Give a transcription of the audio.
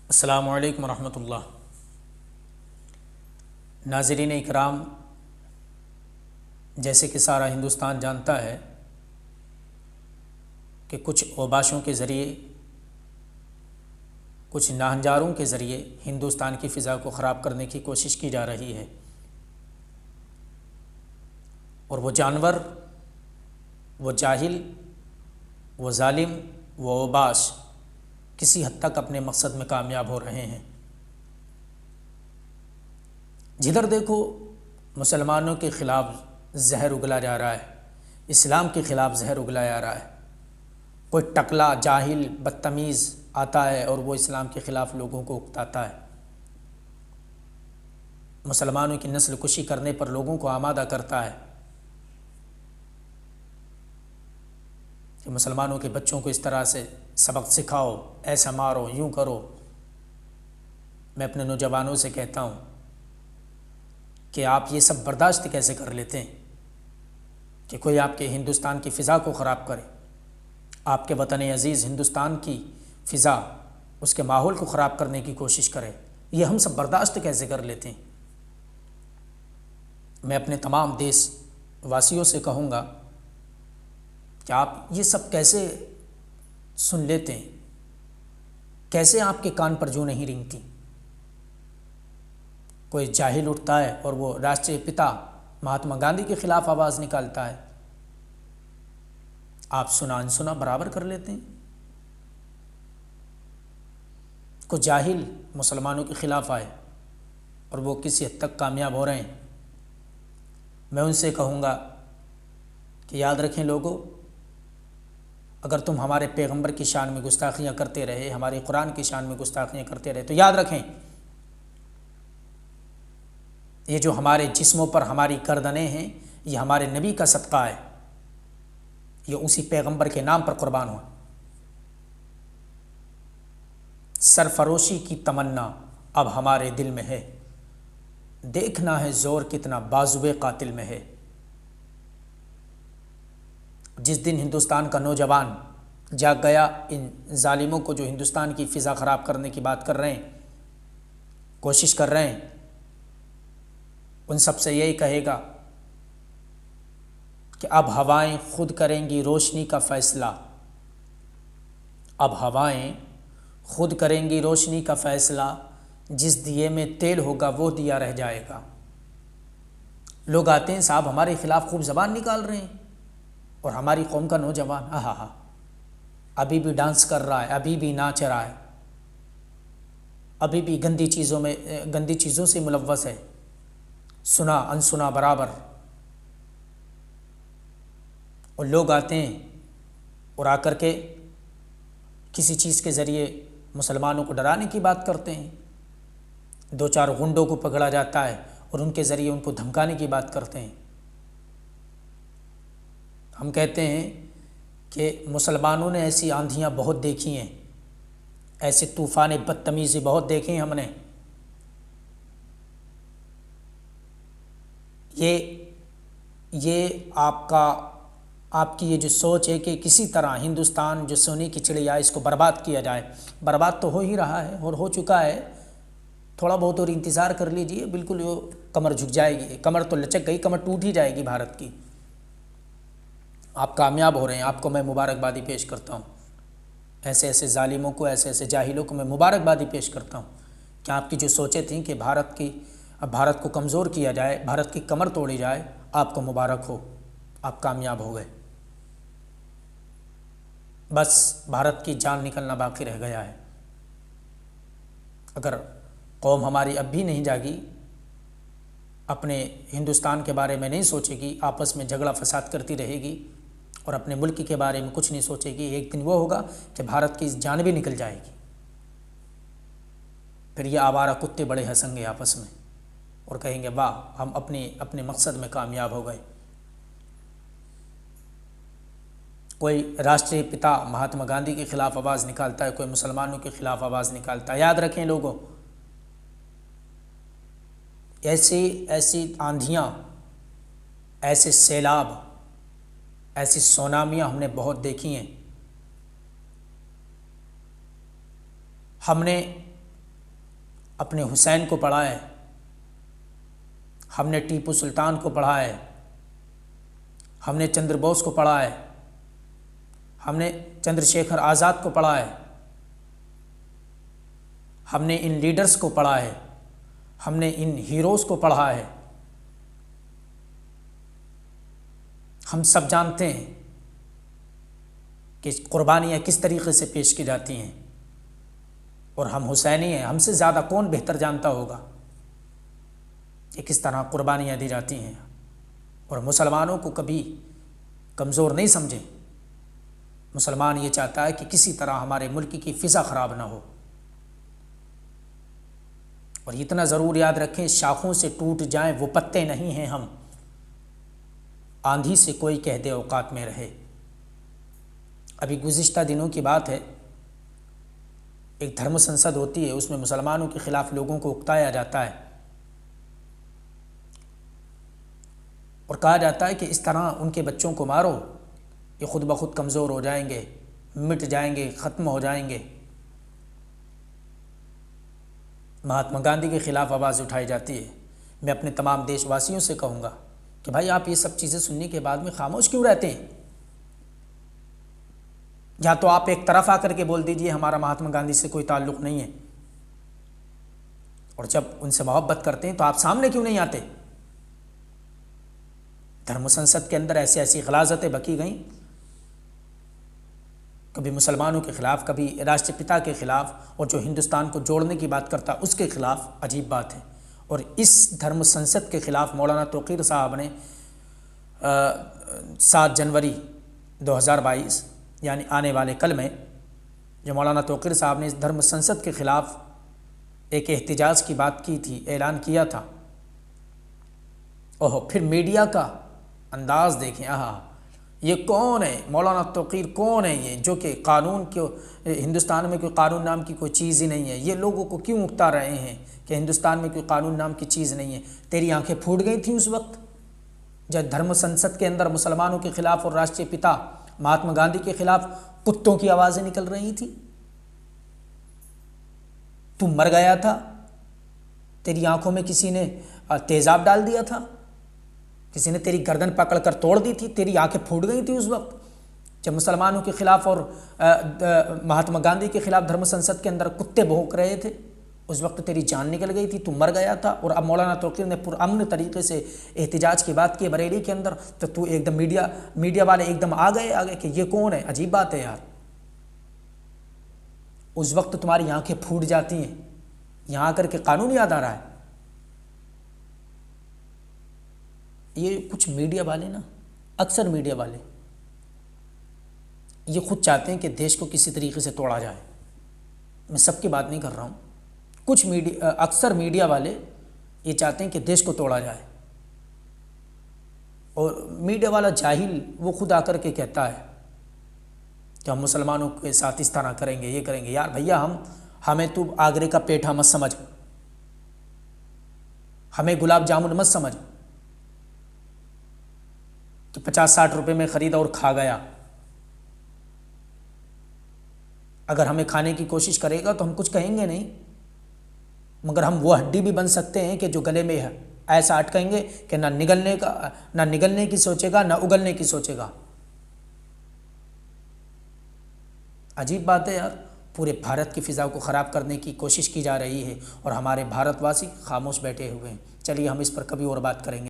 अस्सलामु अलैकुम रहमतुल्लाह। नाज़रीन इकराम, जैसे कि सारा हिंदुस्तान जानता है कि कुछ ओबाशों के ज़रिए, कुछ नाहंजारों के ज़रिए हिंदुस्तान की फ़िज़ा को ख़राब करने की कोशिश की जा रही है। और वो जानवर, वो जाहिल, वो जालिम, वो ओबाश किसी हद तक अपने मकसद में कामयाब हो रहे हैं। जिधर देखो मुसलमानों के ख़िलाफ़ जहर उगला जा रहा है, इस्लाम के ख़िलाफ़ जहर उगला जा रहा है। कोई टकला जाहिल बदतमीज़ आता है और वो इस्लाम के ख़िलाफ़ लोगों को उकताता है, मुसलमानों की नस्ल कुशी करने पर लोगों को आमादा करता है कि मुसलमानों के बच्चों को इस तरह से सबक सिखाओ, ऐसा मारो, यूँ करो। मैं अपने नौजवानों से कहता हूँ कि आप ये सब बर्दाश्त कैसे कर लेते हैं कि कोई आपके हिंदुस्तान की फ़िज़ा को ख़राब करे, आपके वतन अज़ीज़ हिंदुस्तान की फ़िज़ा, उसके माहौल को ख़राब करने की कोशिश करे। ये हम सब बर्दाश्त कैसे कर लेते हैं। मैं अपने तमाम देशवासियों से कहूँगा कि आप ये सब कैसे सुन लेते हैं, कैसे आपके कान पर जूं नहीं रेंगती। कोई जाहिल उठता है और वो राष्ट्रीय पिता महात्मा गांधी के ख़िलाफ़ आवाज़ निकालता है, आप सुना अनसुना बराबर कर लेते हैं। कोई जाहिल मुसलमानों के ख़िलाफ़ आए और वो किसी हद तक कामयाब हो रहे हैं, मैं उनसे कहूँगा कि याद रखें लोगों, अगर तुम हमारे पैगंबर की शान में गुस्ताखियाँ करते रहे, हमारे कुरान की शान में गुस्ताखियाँ करते रहे, तो याद रखें ये जो हमारे जिस्मों पर हमारी गर्दनें हैं, ये हमारे नबी का सदका है, ये उसी पैगंबर के नाम पर कुर्बान हुआ। सरफरोशी की तमन्ना अब हमारे दिल में है, देखना है ज़ोर कितना बाजुए कातिल में है। जिस दिन हिंदुस्तान का नौजवान जाग गया, इन जालिमों को जो हिंदुस्तान की फ़िज़ा ख़राब करने की बात कर रहे हैं, कोशिश कर रहे हैं, उन सब से यही कहेगा कि अब हवाएं खुद करेंगी रोशनी का फ़ैसला, अब हवाएं खुद करेंगी रोशनी का फ़ैसला, जिस दिए में तेल होगा वो दिया रह जाएगा। लोग आते हैं, साहब हमारे ख़िलाफ़ खूब ज़बान निकाल रहे हैं, और हमारी कौम का नौजवान हा अभी भी डांस कर रहा है, अभी भी नाच रहा है, अभी भी गंदी चीज़ों से मुलव्वस है, सुना अनसुना बराबर। और लोग आते हैं और आकर के किसी चीज़ के ज़रिए मुसलमानों को डराने की बात करते हैं, दो चार गुंडों को पकड़ा जाता है और उनके ज़रिए उनको धमकाने की बात करते हैं। हम कहते हैं कि मुसलमानों ने ऐसी आंधियाँ बहुत देखी हैं, ऐसे तूफ़ान बदतमीज़ी बहुत देखे हैं हमने। ये आपकी ये जो सोच है कि किसी तरह हिंदुस्तान जो सोने की चिड़िया, इसको बर्बाद किया जाए, बर्बाद तो हो ही रहा है और हो चुका है। थोड़ा बहुत और इंतज़ार कर लीजिए, बिल्कुल वो कमर झुक जाएगी, कमर तो लचक गई, कमर टूट ही जाएगी भारत की। आप कामयाब हो रहे हैं, आपको मैं मुबारकबादी पेश करता हूँ। ऐसे ऐसे जालिमों को, ऐसे ऐसे जाहिलों को मैं मुबारकबादी पेश करता हूँ कि आपकी जो सोचें थी कि भारत को कमज़ोर किया जाए, भारत की कमर तोड़ी जाए, आपको मुबारक हो, आप कामयाब हो गए। बस भारत की जान निकलना बाकी रह गया है। अगर कौम हमारी अब भी नहीं जागी, अपने हिंदुस्तान के बारे में नहीं सोचेगी, आपस में झगड़ा फसाद करती रहेगी और अपने मुल्क के बारे में कुछ नहीं सोचेगी, एक दिन वो होगा कि भारत की जान भी निकल जाएगी। फिर ये आवारा कुत्ते बड़े हंसेंगे आपस में और कहेंगे वाह, हम अपने मकसद में कामयाब हो गए। कोई राष्ट्रीय पिता महात्मा गांधी के ख़िलाफ़ आवाज़ निकालता है, कोई मुसलमानों के ख़िलाफ़ आवाज़ निकालता है। याद रखें लोगों, ऐसी आंधियाँ, ऐसे सैलाब, ऐसी सोनामियाँ हमने बहुत देखी हैं। हमने अपने हुसैन को पढ़ा है, हमने टीपू सुल्तान को पढ़ा है, हमने चंद्र बोस को पढ़ा है, हमने चंद्रशेखर आज़ाद को पढ़ा है, हमने इन लीडर्स को पढ़ा है, हमने इन हीरोज़ को पढ़ा है। हम सब जानते हैं कि कुर्बानियाँ किस तरीक़े से पेश की जाती हैं, और हम हुसैनी हैं, हमसे ज़्यादा कौन बेहतर जानता होगा कि किस तरह कुर्बानियाँ दी जाती हैं। और मुसलमानों को कभी कमज़ोर नहीं समझें। मुसलमान ये चाहता है कि किसी तरह हमारे मुल्क की फ़िज़ा ख़राब ना हो। और इतना ज़रूर याद रखें, शाखों से टूट जाएं वो पत्ते नहीं हैं हम, आंधी से कोई कह दे औकात में रहे। अभी गुज़िश्ता दिनों की बात है, एक धर्म संसद होती है, उसमें मुसलमानों के ख़िलाफ़ लोगों को उकताया जाता है और कहा जाता है कि इस तरह उनके बच्चों को मारो, ये ख़ुद ब खुद कमज़ोर हो जाएंगे, मिट जाएंगे, ख़त्म हो जाएंगे। महात्मा गांधी के ख़िलाफ़ आवाज़ उठाई जाती है। मैं अपने तमाम देशवासियों से कहूँगा कि भाई आप ये सब चीज़ें सुनने के बाद में खामोश क्यों रहते हैं? या तो आप एक तरफ आकर के बोल दीजिए हमारा महात्मा गांधी से कोई ताल्लुक़ नहीं है, और जब उनसे मोहब्बत करते हैं तो आप सामने क्यों नहीं आते? धर्म संसद के अंदर ऐसी ऐसी गलाज़तें बकी गईं, कभी मुसलमानों के ख़िलाफ़, कभी राष्ट्रपिता के ख़िलाफ़, और जो हिंदुस्तान को जोड़ने की बात करता उसके ख़िलाफ़। अजीब बात है। और इस धर्म संसद के ख़िलाफ़ मौलाना तौक़ीर साहब ने 7 जनवरी 2022 यानी आने वाले कल में, जो मौलाना तौक़ीर साहब ने इस धर्म संसद के ख़िलाफ़ एक एहतिजाज की बात की थी, ऐलान किया था। ओह, फिर मीडिया का अंदाज़ देखें। आहा, ये कौन है मौलाना तौक़ीर? कौन है ये जो कि कानून को, हिंदुस्तान में कोई कानून नाम की कोई चीज़ ही नहीं है, ये लोगों को क्यों उकता रहे हैं कि हिंदुस्तान में कोई कानून नाम की चीज़ नहीं है? तेरी आंखें फूट गई थी उस वक्त जब धर्म संसद के अंदर मुसलमानों के ख़िलाफ़ और राष्ट्रीय पिता महात्मा गांधी के ख़िलाफ़ कुत्तों की आवाज़ें निकल रही थी। तू मर गया था, तेरी आंखों में किसी ने तेज़ाब डाल दिया था, किसी ने तेरी गर्दन पकड़कर तोड़ दी थी, तेरी आंखें फूट गई थी उस वक्त जब मुसलमानों के ख़िलाफ़ और महात्मा गांधी के ख़िलाफ़ धर्म संसद के अंदर कुत्ते भौंक रहे थे। उस वक्त तेरी जान निकल गई थी, तू मर गया था। और अब मौलाना तौक़ीर ने पुरअमन तरीके से एहतिजाज की बात की बरेली के अंदर, तो तू एकदम मीडिया वाले एकदम आ गए कि ये कौन है? अजीब बात है यार। उस वक्त तुम्हारी आंखें फूट जाती हैं, यहाँ आकर के कानून याद आ रहा है। ये कुछ मीडिया वाले ना, अक्सर मीडिया वाले ये खुद चाहते हैं कि देश को किसी तरीके से तोड़ा जाए। मैं सबकी बात नहीं कर रहा हूँ, कुछ अक्सर मीडिया वाले ये चाहते हैं कि देश को तोड़ा जाए। और मीडिया वाला जाहिल वो खुद आकर के कहता है कि हम मुसलमानों के साथ इस तरह करेंगे, ये करेंगे। यार भैया, हमें तू आगरे का पेठा मत समझ, हमें गुलाब जामुन मत समझ कि 50-60 रुपए में ख़रीदा और खा गया। अगर हमें खाने की कोशिश करेगा तो हम कुछ कहेंगे नहीं, मगर हम वो हड्डी भी बन सकते हैं कि जो गले में है ऐसा अटकेंगे कि ना निगलने की सोचेगा, ना उगलने की सोचेगा। अजीब बात है यार। पूरे भारत की फ़िज़ा को ख़राब करने की कोशिश की जा रही है और हमारे भारतवासी खामोश बैठे हुए हैं। चलिए हम इस पर कभी और बात करेंगे।